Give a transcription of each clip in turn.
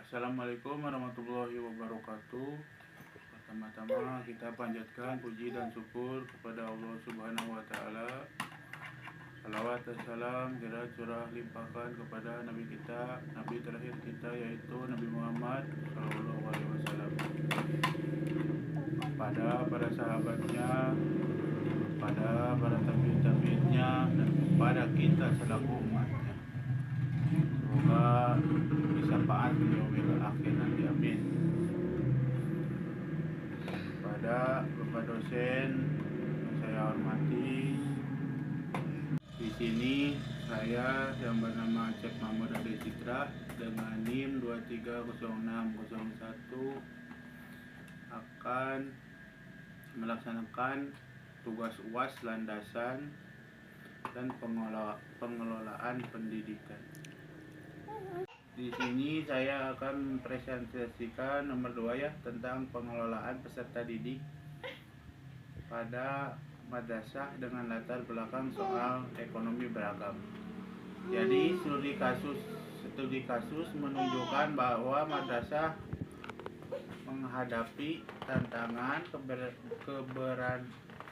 Assalamualaikum warahmatullahi wabarakatuh. Pertama-tama kita panjatkan puji dan syukur kepada Allah Subhanahu wa taala. Salawat dan salam kira curah limpahkan kepada nabi kita, nabi terakhir kita, yaitu Nabi Muhammad sallallahu alaihi wasallam. Pada para sahabatnya, pada para tabi'in-tabi'innya, dan kepada kita selaku umatnya. Semoga bermanfaat di yaumil akhir nanti, amin. Pada Bapak dosen yang saya hormati, di sini saya yang bernama Cek Mahmud Ade Citra dengan NIM 230601 akan melaksanakan tugas UAS landasan dan pengelolaan pendidikan. Di sini saya akan presentasikan nomor 2 ya, tentang pengelolaan peserta didik pada madrasah dengan latar belakang soal ekonomi beragam. Jadi studi kasus menunjukkan bahwa madrasah menghadapi tantangan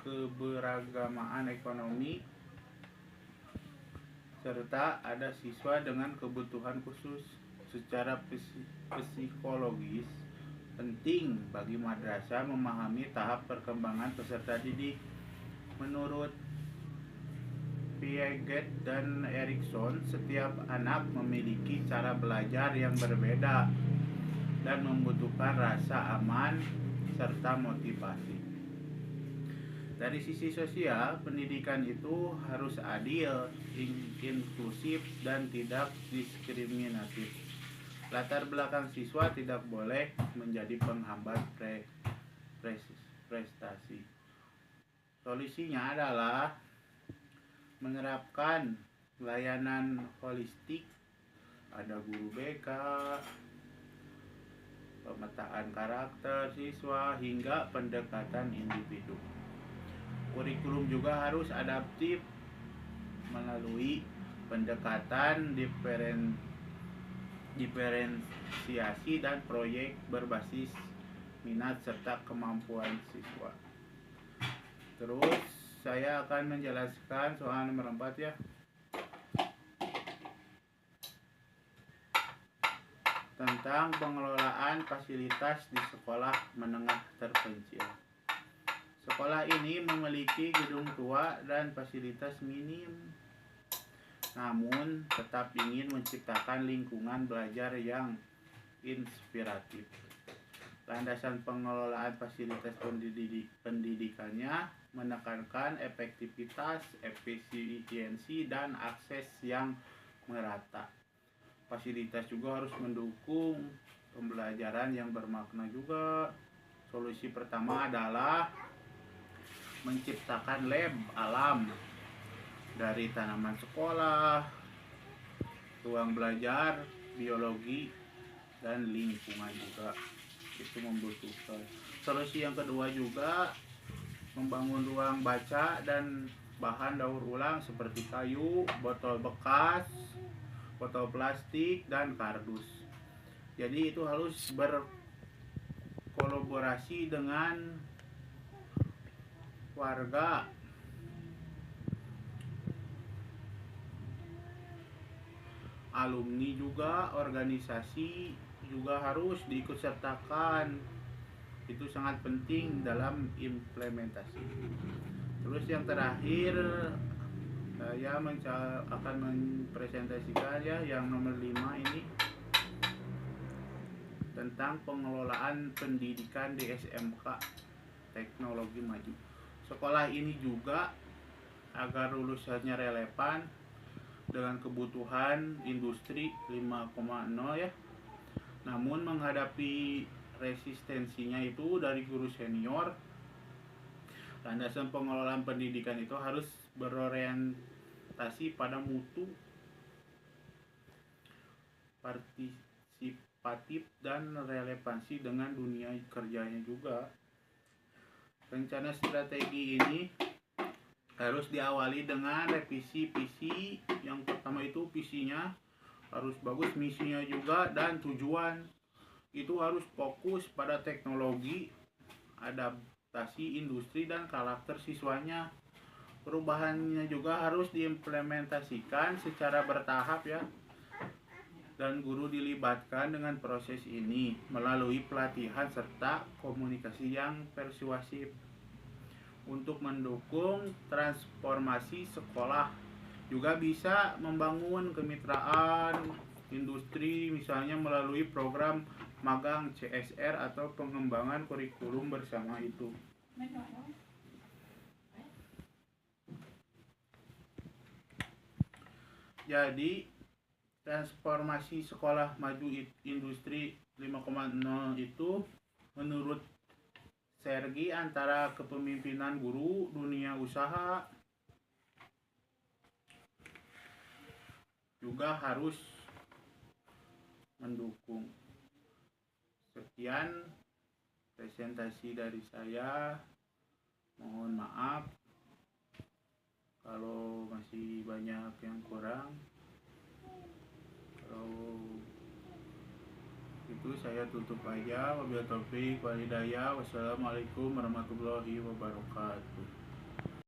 keberagamaan ekonomi, serta ada siswa dengan kebutuhan khusus. Secara psikologis, penting bagi madrasah memahami tahap perkembangan peserta didik. Menurut Piaget dan Erikson, setiap anak memiliki cara belajar yang berbeda dan membutuhkan rasa aman serta motivasi. Dari sisi sosial, pendidikan itu harus adil, inklusif, dan tidak diskriminatif. Latar belakang siswa tidak boleh menjadi penghambat prestasi. Solusinya adalah menerapkan layanan holistik, ada guru BK, pemetaan karakter siswa, hingga pendekatan individu. Kurikulum juga harus adaptif melalui pendekatan diferensiasi dan proyek berbasis minat serta kemampuan siswa. Terus saya akan menjelaskan soal nomor 4 ya, tentang pengelolaan fasilitas di sekolah menengah terpencil. Sekolah ini memiliki gedung tua dan fasilitas minim, namun tetap ingin menciptakan lingkungan belajar yang inspiratif. Landasan pengelolaan fasilitas pendidikannya menekankan efektivitas, efisiensi, dan akses yang merata. Fasilitas juga harus mendukung pembelajaran yang bermakna juga. Solusi pertama adalah menciptakan lab alam dari tanaman sekolah, ruang belajar, biologi, dan lingkungan juga itu membutuhkan. Solusi yang kedua juga membangun ruang baca dan bahan daur ulang seperti kayu, botol bekas, botol plastik, dan kardus. Jadi itu harus berkolaborasi dengan warga, alumni juga, organisasi juga harus diikutsertakan. Itu sangat penting dalam implementasi. Terus yang terakhir saya akan mempresentasikan ya yang nomor 5 ini, tentang pengelolaan pendidikan di SMK teknologi maju. Sekolah ini juga agar lulusannya relevan dengan kebutuhan industri 5.0 ya. Namun menghadapi resistensinya itu dari guru senior, landasan pengelolaan pendidikan itu harus berorientasi pada mutu, partisipatif, dan relevansi dengan dunia kerjanya juga. Rencana strategi ini harus diawali dengan revisi visi. Yang pertama itu visinya harus bagus, misinya juga, dan tujuan. itu harus fokus pada teknologi, adaptasi industri dan karakter siswanya. Perubahannya juga harus diimplementasikan secara bertahap ya, dan guru dilibatkan dengan proses ini melalui pelatihan serta komunikasi yang persuasif untuk mendukung transformasi sekolah. Juga bisa membangun kemitraan industri misalnya melalui program magang CSR atau pengembangan kurikulum bersama itu. Jadi transformasi sekolah maju industri 5.0 itu menurut Sergi antara kepemimpinan guru, dunia usaha juga harus mendukung. Sekian presentasi dari saya. Mohon maaf kalau masih banyak yang kurang. Kalau itu saya tutup aja. Wabillahi taufik wal hidayah. Wassalamualaikum warahmatullahi wabarakatuh.